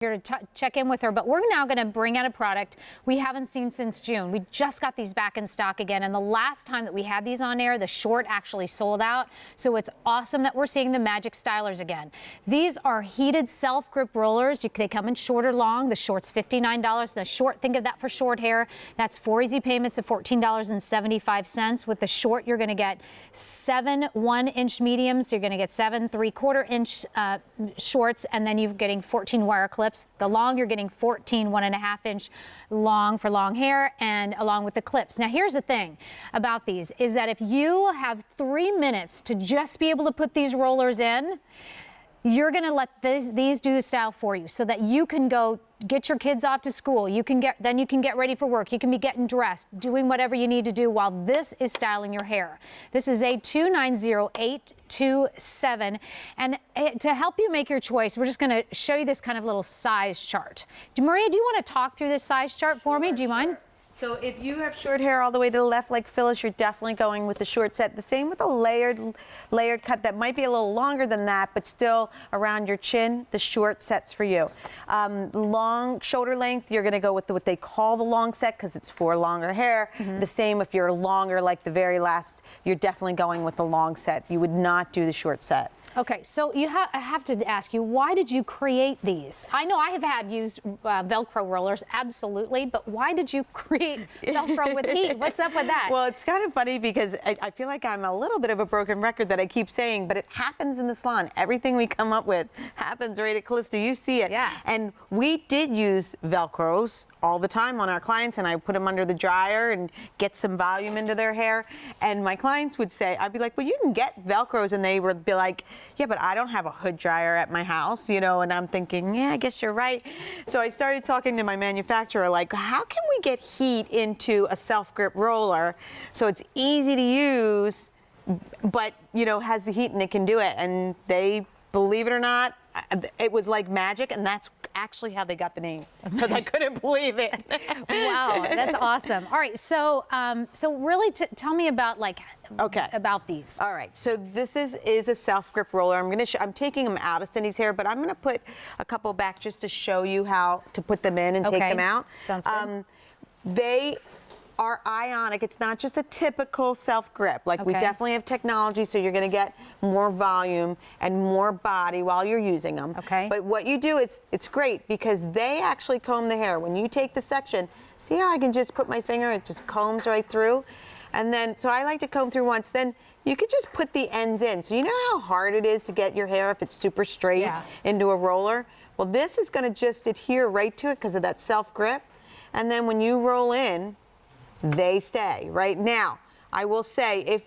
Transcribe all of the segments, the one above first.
Here to check in with her, but we're now going to bring out a product we haven't seen since June. We just got these back in stock again, and the last time that we had these on air, the short actually sold out. So it's awesome that we're seeing the MagicStylers again. These are heated self-grip rollers. They come in short or long. The short's $59. The short, think of that for short hair. That's 4 easy payments of $14.75. With the short, you're going to get 7 1-inch mediums. You're going to get 7 3/4-inch shorts, and then you're getting 14 wire clips. The long, you're getting 14 1.5-inch long for long hair, and along with the clips. Now, here's the thing about these is that if you have 3 minutes to just be able to put these rollers in, you're going to let these do the style for you so that you can go get your kids off to school. Then you can get ready for work. You can be getting dressed, doing whatever you need to do while this is styling your hair. This is A290827. And to help you make your choice, we're just going to show you this kind of little size chart. Maria, do you want to talk through this size chart for me? Do you mind? So if you have short hair all the way to the left like Phyllis, you're definitely going with the short set. The same with a layered cut that might be a little longer than that, but still around your chin, the short set's for you. Long shoulder length, you're going to go with what they call the long set because it's for longer hair. The same if you're longer like the very last, you're definitely going with the long set. You would not do the short set. Okay, so I have to ask you, why did you create these? I know I have used Velcro rollers, absolutely, but why did you create Velcro with heat? What's up with that? Well, it's kind of funny because I feel like I'm a little bit of a broken record that I keep saying, but it happens in the salon. Everything we come up with happens right at Calista. You see it. Yeah. And we did use Velcros all the time on our clients, and I put them under the dryer and get some volume into their hair. And my clients would say, I'd be like, well, you can get Velcros, and they would be like, yeah, but I don't have a hood dryer at my house, you know, and I'm thinking, yeah, I guess you're right. So I started talking to my manufacturer, like, how can we get heat into a self-grip roller so it's easy to use, but, you know, has the heat and it can do it? And they, believe it or not, it was like magic, and that's actually how they got the name, because I couldn't believe it. Wow, that's awesome. All right, so so really tell me about about these. All right, so this is a self-grip roller. I'm taking them out of Cindy's hair, but I'm going to put a couple back just to show you how to put them in and take them out. Sounds good. They are ionic. It's not just a typical self-grip. Like, we definitely have technology, so you're going to get more volume and more body while you're using them. Okay. But what you do is, it's great because they actually comb the hair. When you take the section, see how I can just put my finger, it just combs right through? And then, so I like to comb through once. Then you could just put the ends in. So you know how hard it is to get your hair, if it's super straight, into a roller? Well, this is going to just adhere right to it because of that self-grip. And then when you roll in, they stay. Right now, I will say,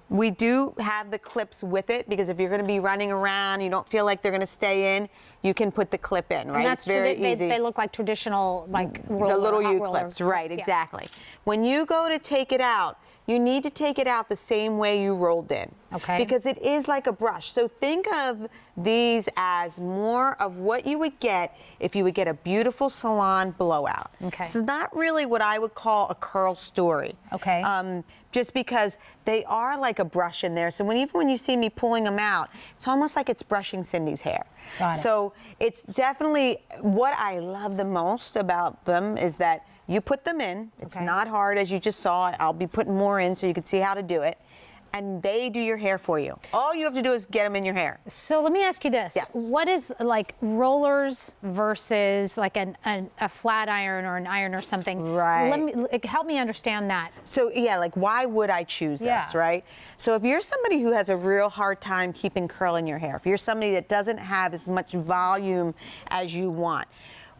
we do have the clips with it, because if you're going to be running around, you don't feel like they're going to stay in, you can put the clip in, right? And that's it's very easy. They look like traditional, like roller, the little hot U-clips, right? Yeah. Exactly. When you go to take it out, you need to take it out the same way you rolled in. Okay. Because it is like a brush. So think of these as more of what you would get if you would get a beautiful salon blowout. Okay. This is not really what I would call a curl story. Okay. Just because they are like a brush in there. So even when you see me pulling them out, it's almost like it's brushing Cindy's hair. Got it. So it's definitely what I love the most about them is that you put them in. It's not hard, as you just saw. I'll be putting more in so you can see how to do it. And they do your hair for you. All you have to do is get them in your hair. So let me ask you this. Yes. What is like rollers versus like a flat iron or an iron or something? Right. Help me understand that. So yeah, like, why would I choose this, right? So if you're somebody who has a real hard time keeping curl in your hair, if you're somebody that doesn't have as much volume as you want,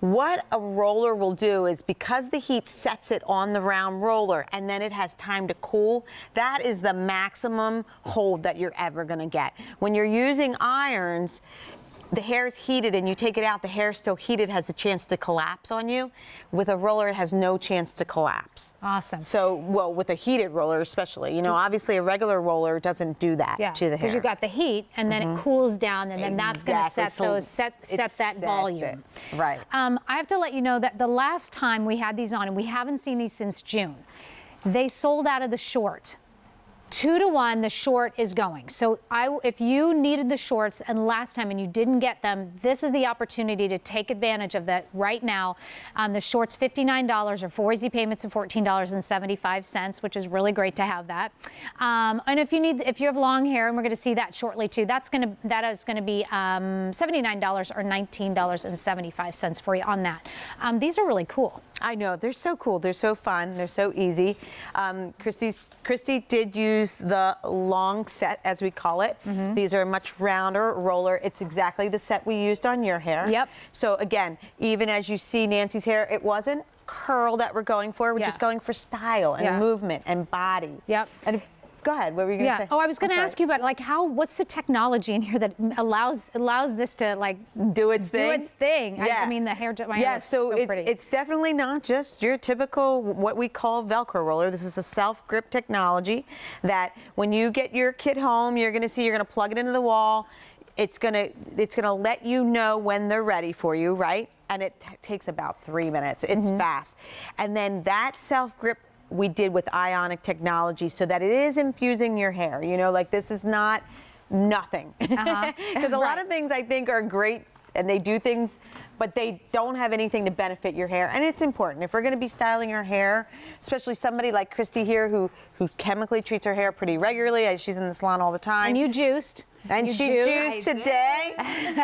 what a roller will do is, because the heat sets it on the round roller and then it has time to cool, that is the maximum hold that you're ever going to get. When you're using irons, the hair is heated and you take it out, the hair is still heated, has a chance to collapse on you. With a roller, it has no chance to collapse. Awesome. So, well, with a heated roller especially, you know, obviously a regular roller doesn't do that to the hair. Because you've got the heat, and then it cools down, and then that's going to set that volume. Right. I have to let you know that the last time we had these on, and we haven't seen these since June, they sold out of the short. 2-to-1, the short is going. So if you needed the shorts and last time and you didn't get them, this is the opportunity to take advantage of that right now. The shorts, $59 or 4 easy payments of $14.75, which is really great to have that. And if you have long hair, and we're going to see that shortly too, that is going to be $79 or $19.75 for you on that. These are really cool. I know, they're so cool. They're so fun. They're so easy. Christy did use the long set, as we call it. These are a much rounder roller. It's exactly the set we used on your hair. Yep. So again, even as you see Nancy's hair, it wasn't curl that we're going for. We're just going for style and movement and body. Yep. And go ahead. What were you going to say? Oh, I was going to ask you about like what's the technology in here that allows this to like do its thing? Do its thing. Yeah. I mean, the hair. My hair is so pretty. It's definitely not just your typical what we call Velcro roller. This is a self-grip technology that when you get your kit home, you're going to plug it into the wall. It's gonna let you know when they're ready for you, right? And it takes about 3 minutes. It's fast. And then that self-grip we did with ionic technology so that it is infusing your hair. You know, like this is not nothing. Because a lot of things I think are great and they do things, but they don't have anything to benefit your hair. And it's important. If we're going to be styling your hair, especially somebody like Christy here who chemically treats her hair pretty regularly. She's in the salon all the time. And you juiced. And she juiced today.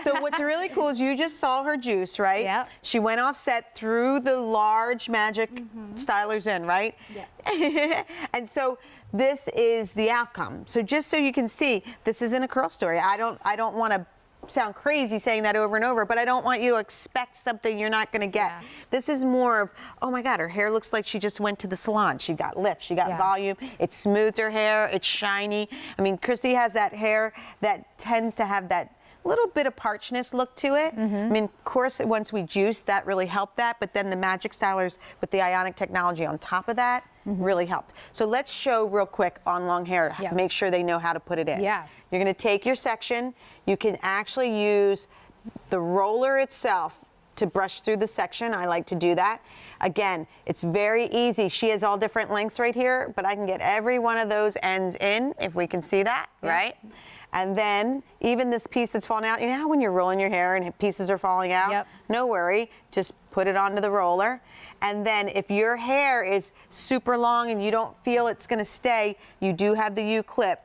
So what's really cool is you just saw her juice, right? Yep. She went offset through the large Magic Stylers in, right? Yeah. And so this is the outcome. So just so you can see, this isn't a curl story. I don't want to sound crazy saying that over and over, but I don't want you to expect something you're not going to get. Yeah. This is more of, oh my God, her hair looks like she just went to the salon. She got lift, she got volume, it smoothed her hair, it's shiny. I mean, Christy has that hair that tends to have that little bit of parchness look to it. I mean, of course, once we juiced, that really helped that, but then the Magic Stylers with the ionic technology on top of that really helped. So let's show real quick on long hair, make sure they know how to put it in. Yeah. You're gonna take your section, you can actually use the roller itself to brush through the section. I like to do that. Again, it's very easy. She has all different lengths right here, but I can get every one of those ends in, if we can see that, right? And then even this piece that's falling out, you know how when you're rolling your hair and pieces are falling out? Yep. No worry, just put it onto the roller. And then if your hair is super long and you don't feel it's gonna stay, you do have the U-clip.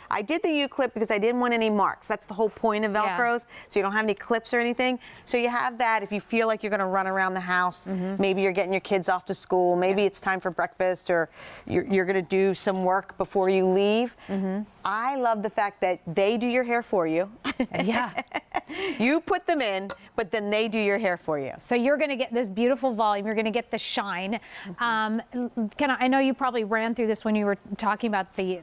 I did the U-clip because I didn't want any marks. That's the whole point of Velcros, so you don't have any clips or anything. So you have that if you feel like you're gonna run around the house, maybe you're getting your kids off to school, maybe it's time for breakfast, or you're gonna do some work before you leave. I love the fact that they do your hair for you. You put them in, but then they do your hair for you. So you're going to get this beautiful volume. You're going to get the shine. I know you probably ran through this when you were talking about the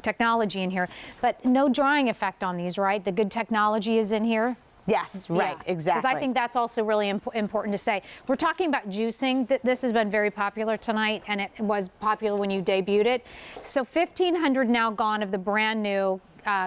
technology in here, but no drying effect on these, right? The good technology is in here. Yes, right, exactly. Because I think that's also really important to say. We're talking about juicing. This has been very popular tonight, and it was popular when you debuted it. So 1,500 now gone of the brand new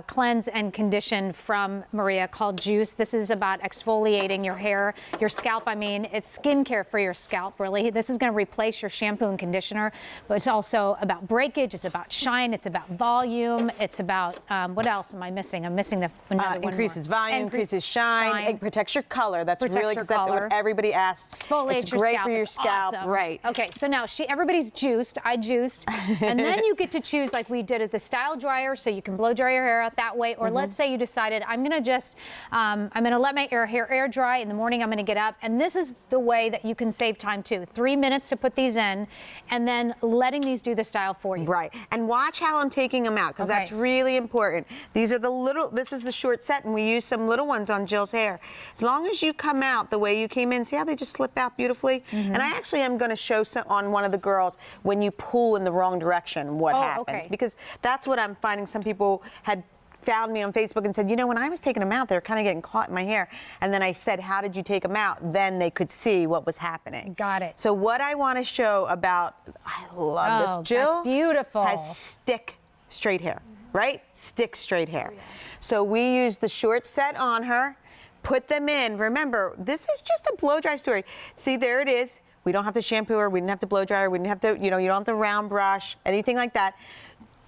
cleanse and condition from Maria called Juice. This is about exfoliating your hair, your scalp. I mean, it's skincare for your scalp, really. This is going to replace your shampoo and conditioner, but it's also about breakage. It's about shine. It's about volume. It's about, what else am I missing? I'm missing another one. Increases volume, increases shine. It protects your color. That's really, because that's what everybody asks. Exfoliates it's your great scalp. for your It's scalp. awesome. Right. Okay, so now everybody's juiced. I juiced. And then you get to choose, like we did at the style dryer, so you can blow dry your hair out that way. Or let's say you decided, I'm going to let my hair air dry. In the morning, I'm going to get up. And this is the way that you can save time too. 3 minutes to put these in, and then letting these do the style for you. Right. And watch how I'm taking them out, because that's really important. These are this is the short set, and we use some little ones on Jill's hair. As long as you come out the way you came in, see how they just slip out beautifully? And I actually am going to show on one of the girls when you pull in the wrong direction what happens. Because that's what I'm finding. Some people had found me on Facebook and said, you know, when I was taking them out, they were kind of getting caught in my hair. And then I said, how did you take them out? Then they could see what was happening. Got it. So what I want to show about, I love this, Jill. That's beautiful. Has stick straight hair, right? Stick straight hair. So we use the short set on her, put them in. Remember, this is just a blow dry story. See, there it is. We don't have to shampoo her. We didn't have to blow dry her. We didn't have to, you don't have to round brush, anything like that.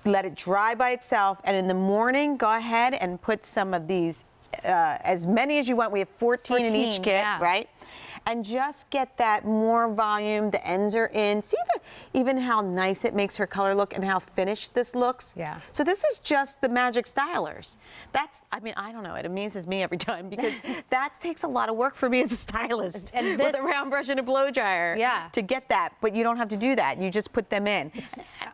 let it dry by itself, and in the morning, go ahead and put some of these, as many as you want. We have 14 in each kit, yeah. right? And just get that more volume. The ends are in. See even how nice it makes her color look and how finished this looks? Yeah. So this is just the Magic Stylers. That's, I mean, I don't know. It amazes me every time because that takes a lot of work for me as a stylist and with a round brush and a blow dryer to get that. But you don't have to do that. You just put them in.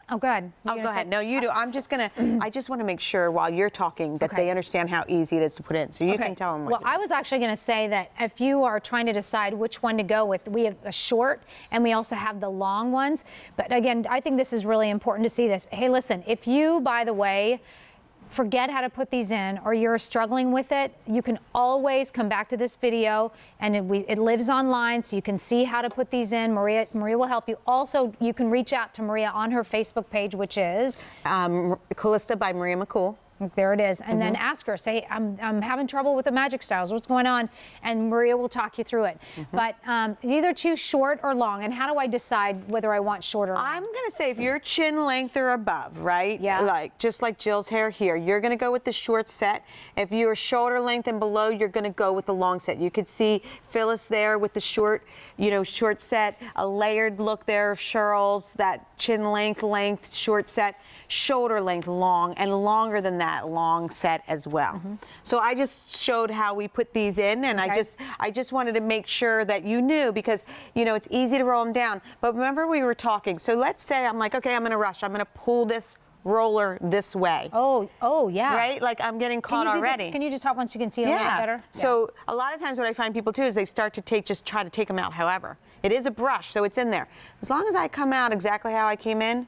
Oh, go ahead. Oh, go ahead. No, you do. I'm just going to, I just want to make sure while you're talking that they understand how easy it is to put in. So you can tell them what to do. I was actually going to say that if you are trying to decide which one to go with, we have a short and we also have the long ones. But again, I think this is really important to see this. Hey, listen, if you, by the way, forget how to put these in or you're struggling with it, you can always come back to this video and it lives online so you can see how to put these in. Maria will help you. Also, you can reach out to Maria on her Facebook page, which is Calista by Maria McCool. There it is. And then ask her, say, I'm having trouble with the Magic Styles. What's going on? And Maria will talk you through it. But either choose short or long. And how do I decide whether I want short or long? I'm going to say if you're chin length or above, right? Yeah. Just like Jill's hair here, you're going to go with the short set. If you're shoulder length and below, you're going to go with the long set. You could see Phyllis there with the short, short set, a layered look there of Cheryl's, that chin length, short set, shoulder length, long, and longer than that. Long set as well. So I just showed how we put these in, and I just wanted to make sure that you knew because it's easy to roll them down. But remember we were talking. So let's say I'm like, okay, I'm gonna rush. I'm gonna pull this roller this way. Oh yeah. Right? Like I'm getting caught already. Can you just talk once you can see it a little bit better? So a lot of times what I find people do is they start to just try to take them out. However, it is a brush, so it's in there. As long as I come out exactly how I came in,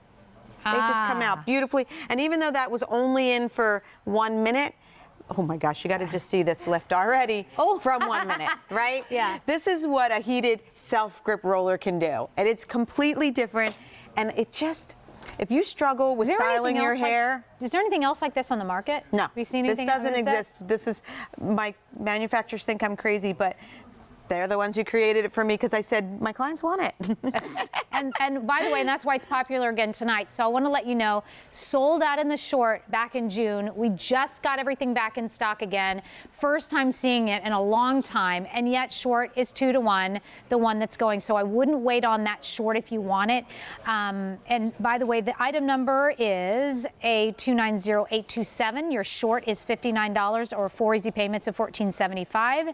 they just come out beautifully. And even though that was only in for 1 minute, oh my gosh, you got to just see this lift already from 1 minute, right? Yeah. This is what a heated self-grip roller can do. And it's completely different. And it just, if you struggle with styling your hair. Is there anything else like this on the market? No. Have you seen anything? This doesn't exist. This is, my manufacturers think I'm crazy, but they're the ones who created it for me because I said my clients want it. and by the way, and that's why it's popular again tonight. So I want to let you know, sold out in the short back in June. We just got everything back in stock again. First time seeing it in a long time, and yet short is 2 to 1, the one that's going. So I wouldn't wait on that short if you want it. And by the way, the item number is A290827. Your short is $59 or 4 easy payments of $14.75.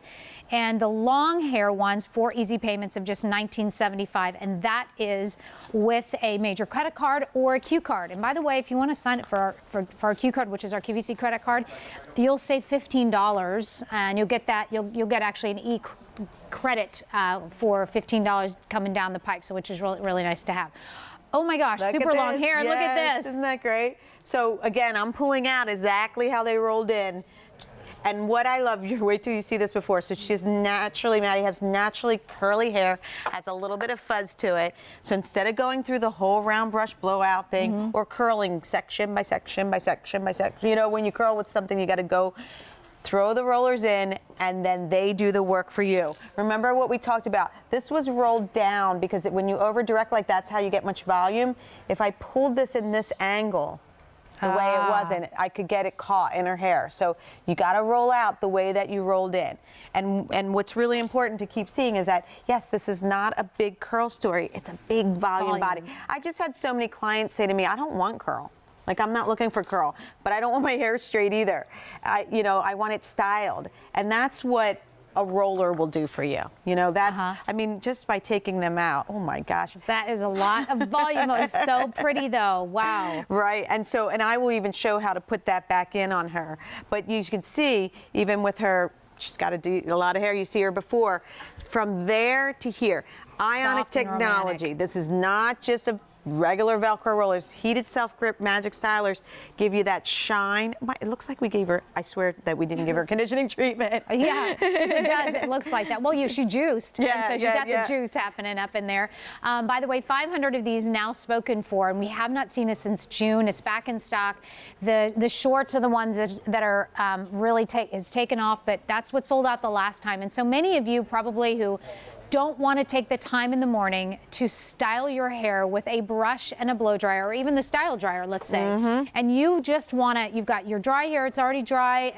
And the long hair ones, 4 easy payments of just $19.75, and that is with a major credit card or a Q card. And by the way, if you want to sign up for our Q card, which is our QVC credit card, you'll save $15, and you'll get that. You'll get actually an credit for $15 coming down the pike, so which is really nice to have. Oh my gosh, super long hair! Yes, look at this. Isn't that great? So again, I'm pulling out exactly how they rolled in. And what I love, wait till you see this before. So she's naturally, Maddie has naturally curly hair, has a little bit of fuzz to it. So instead of going through the whole round brush blowout thing or curling section by section by section by section, when you curl with something, you got to go throw the rollers in and then they do the work for you. Remember what we talked about? This was rolled down because when you over direct like that's how you get much volume. If I pulled this in this angle, the way it wasn't, I could get it caught in her hair. So you got to roll out the way that you rolled in. And what's really important to keep seeing is that, yes, this is not a big curl story. It's a big volume body. I just had so many clients say to me, I don't want curl. Like, I'm not looking for curl, but I don't want my hair straight either. I want it styled. And that's what a roller will do for you. That's, I mean, just by taking them out, oh my gosh. That is a lot of volume. It's so pretty though, wow. Right, and I will even show how to put that back in on her. But you can see, even with her, she's got a lot of hair, you see her before. From there to here, ionic technology. This is not just a regular Velcro rollers. Heated self-grip Magic Stylers give you that shine. It looks like we gave her, I swear that we didn't give her conditioning treatment. Yeah, it does. It looks like that. Well, she juiced. Yeah, and so she got the juice happening up in there. By the way, 500 of these now spoken for, and we have not seen this since June. It's back in stock. The shorts are the ones that are really taken off, but that's what sold out the last time. And so many of you probably who don't want to take the time in the morning to style your hair with a brush and a blow dryer, or even the style dryer, let's say, and you just want to, you've got your dry hair, it's already dry,